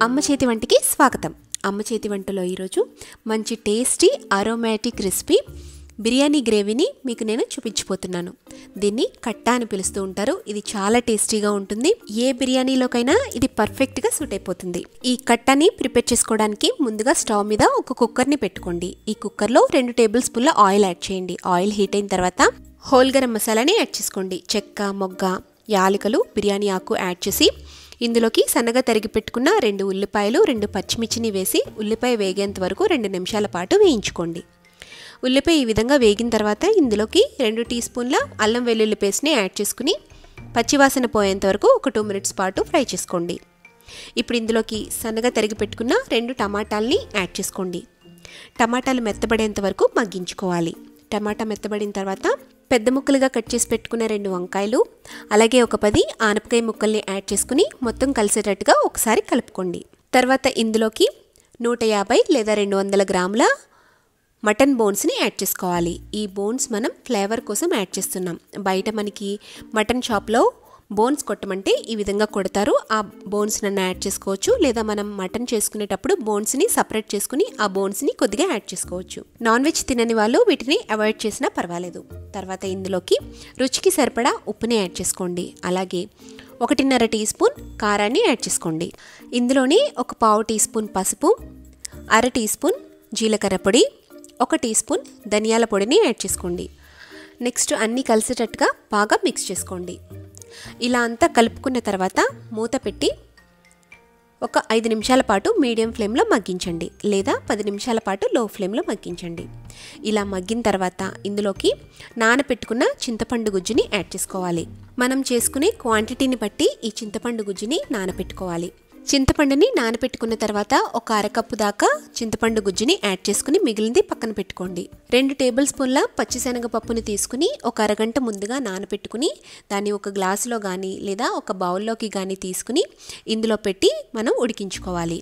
అమ్మ చేతి వంటికి స్వాగతం. అమ్మ చేతి వంటలో ఈరోజు మంచి టేస్టీ అరోమాటిక్ రెసిపీ బిర్యానీ గ్రేవీని మీకు నేను చూపించబోతున్నాను. దీన్ని కట్టా అని పిలుస్తూ ఉంటారు. ఇది చాలా టేస్టీగా ఉంటుంది. ఏ బిర్యానీలోకైనా ఇది పర్ఫెక్ట్గా సూట్ అయిపోతుంది. ఈ కట్టాని ప్రిపేర్ చేసుకోవడానికి ముందుగా స్టవ్ మీద ఒక కుక్కర్ని పెట్టుకోండి. ఈ కుక్కర్లో 2 టేబుల్ స్పూన్ల ఆయిల్ యాడ్ చేయండి. ఆయిల్ హీట్ అయిన తర్వాత హోల్ గరం మసాలాని యాడ్ చేసుకోండి. చెక్క, మొగ్గ, యాలకులు, బిర్యానీ ఆకు యాడ్ చేసి ఇందులోకి సన్నగా తరిగి పెట్టుకున్న 2 ఉల్లిపాయలు, 2 పచ్చిమిర్చిని వేసి ఉల్లిపాయ వేగేంత వరకు 2 నిమిషాల పాటు వేయించుకోండి. ఉల్లిపాయ ఈ విధంగా వేగిన తర్వాత ఇందులోకి 2 టీ స్పూన్ల అల్లం వెల్లుల్లి పేస్ట్ని యాడ్ చేసుకుని పచ్చివాసన పోయేంత వరకు ఒక 2 మినిట్స్ పాటు ఫ్రై చేసుకోండి. ఇప్పుడు ఇందులోకి సన్నగా తరిగి పెట్టుకున్న 2 టమాటాలని యాడ్ చేసుకోండి. టమాటాలు మెత్తబడేంత వరకు మగ్గించుకోవాలి. టమాటా మెత్తబడిన తర్వాత పెద్ద ముక్కలుగా కట్ చేసి పెట్టుకున్న 2 వంకాయలు, అలాగే ఒక 10 ఆనపకాయ ముక్కల్ని యాడ్ చేసుకుని మొత్తం కలిసేటట్టుగా ఒకసారి కలుపుకోండి. తర్వాత ఇందులోకి 150 లేదా 200 గ్రాముల మటన్ బోన్స్ని యాడ్ చేసుకోవాలి. ఈ బోన్స్ మనం ఫ్లేవర్ కోసం యాడ్ చేస్తున్నాం. బయట మనకి మటన్ షాప్లో బోన్స్ కొట్టమంటే ఈ విధంగా కొడతారు. ఆ బోన్స్ నన్ను యాడ్ చేసుకోవచ్చు, లేదా మనం మటన్ చేసుకునేటప్పుడు బోన్స్ని సపరేట్ చేసుకుని ఆ బోన్స్ని కొద్దిగా యాడ్ చేసుకోవచ్చు. నాన్ వెజ్ తినని వాళ్ళు వీటిని అవాయిడ్ చేసినా పర్వాలేదు. తర్వాత ఇందులోకి రుచికి సరిపడా ఉప్పుని యాడ్ చేసుకోండి. అలాగే 1.5 టీ స్పూన్ కారాన్ని యాడ్ చేసుకోండి. ఇందులోని ఒక 1/2 టీ స్పూన్ పసుపు, 1/2 టీ స్పూన్ జీలకర్ర పొడి, 1 టీ స్పూన్ ధనియాల పొడిని యాడ్ చేసుకోండి. నెక్స్ట్ అన్నీ కలిసేటట్టుగా బాగా మిక్స్ చేసుకోండి. ఇలా అంతా కలుపుకున్న తర్వాత మూత పెట్టి ఒక 5 నిమిషాల పాటు మీడియం ఫ్లేమ్లో మగ్గించండి, లేదా 10 నిమిషాల పాటు లో ఫ్లేమ్లో మగ్గించండి. ఇలా మగ్గిన తర్వాత ఇందులోకి నానబెట్టుకున్న చింతపండు గుజ్జుని యాడ్ చేసుకోవాలి. మనం చేసుకునే క్వాంటిటీని బట్టి ఈ చింతపండు గుజ్జుని నానబెట్టుకోవాలి. చింతపండుని నానబెట్టుకున్న తర్వాత ఒక 1/2 కప్పు దాకా చింతపండు గుజ్జుని యాడ్ చేసుకుని మిగిలింది పక్కన పెట్టుకోండి. 2 టేబుల్ స్పూన్ల పచ్చిశనగపప్పుని తీసుకుని ఒక అరగంట ముందుగా నానబెట్టుకుని దాన్ని ఒక గ్లాసులో కానీ లేదా ఒక బౌల్లోకి కానీ తీసుకుని ఇందులో పెట్టి మనం ఉడికించుకోవాలి.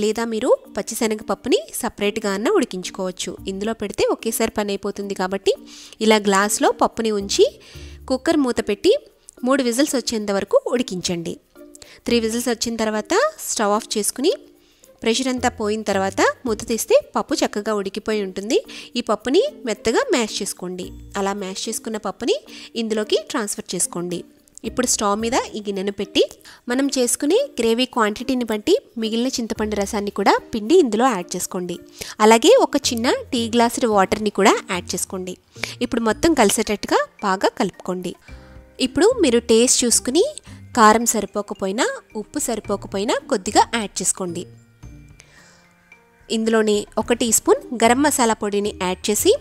లేదా మీరు పచ్చిశనగపప్పుని సపరేట్గా అన్న ఉడికించుకోవచ్చు. ఇందులో పెడితే ఒకేసారి పని అయిపోతుంది కాబట్టి ఇలా గ్లాస్లో పప్పుని ఉంచి కుక్కర్ మూత పెట్టి 3 విజిల్స్ వచ్చేంత వరకు ఉడికించండి. 3 విజిల్స్ వచ్చిన తర్వాత స్టవ్ ఆఫ్ చేసుకుని ప్రెషర్ అంతా పోయిన తర్వాత మూత తీస్తే పప్పు చక్కగా ఉడికిపోయి ఉంటుంది. ఈ పప్పుని మెత్తగా మ్యాష్ చేసుకోండి. అలా మ్యాష్ చేసుకున్న పప్పుని ఇందులోకి ట్రాన్స్ఫర్ చేసుకోండి. ఇప్పుడు స్టవ్ మీద ఈ గిన్నెను పెట్టి మనం చేసుకునే గ్రేవీ క్వాంటిటీని బట్టి మిగిలిన చింతపండు రసాన్ని కూడా పిండి ఇందులో యాడ్ చేసుకోండి. అలాగే ఒక చిన్న టీ గ్లాసు వాటర్ని కూడా యాడ్ చేసుకోండి. ఇప్పుడు మొత్తం కలిసేటట్టుగా బాగా కలుపుకోండి. ఇప్పుడు మీరు టేస్ట్ చూసుకుని కారం సరిపోకపోయినా, ఉప్పు సరిపోకపోయినా కొద్దిగా యాడ్ చేసుకోండి. ఇందులోనే 1 టీ స్పూన్ గరం మసాలా పొడిని యాడ్ చేసి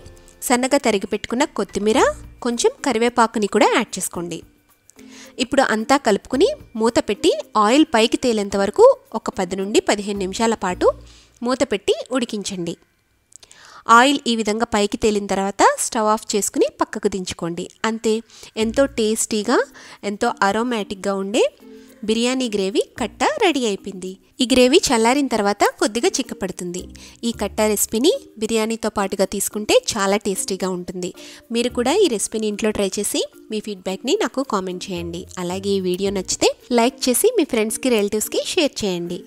సన్నగా తరిగి పెట్టుకున్న కొత్తిమీర, కొంచెం కరివేపాకుని కూడా యాడ్ చేసుకోండి. ఇప్పుడు అంతా కలుపుకుని మూత పెట్టి ఆయిల్ పైకి తేలేంత వరకు ఒక 10 నుండి 15 నిమిషాల పాటు మూత పెట్టి ఉడికించండి. ఆయిల్ ఈ విధంగా పైకి తేలిన తర్వాత స్టవ్ ఆఫ్ చేసుకుని పక్కకు దించుకోండి. అంతే, ఎంతో టేస్టీగా, ఎంతో అరోమాటిక్గా ఉండే బిర్యానీ గ్రేవీ కట్ట రెడీ అయిపోయింది. ఈ గ్రేవీ చల్లారిన తర్వాత కొద్దిగా చిక్కపడుతుంది. ఈ కట్ట రెసిపీని బిర్యానీతో పాటుగా తీసుకుంటే చాలా టేస్టీగా ఉంటుంది. మీరు కూడా ఈ రెసిపీని ఇంట్లో ట్రై చేసి మీ ఫీడ్బ్యాక్ని నాకు కామెంట్ చేయండి. అలాగే ఈ వీడియో నచ్చితే లైక్ చేసి మీ ఫ్రెండ్స్కి, రిలేటివ్స్కి షేర్ చేయండి.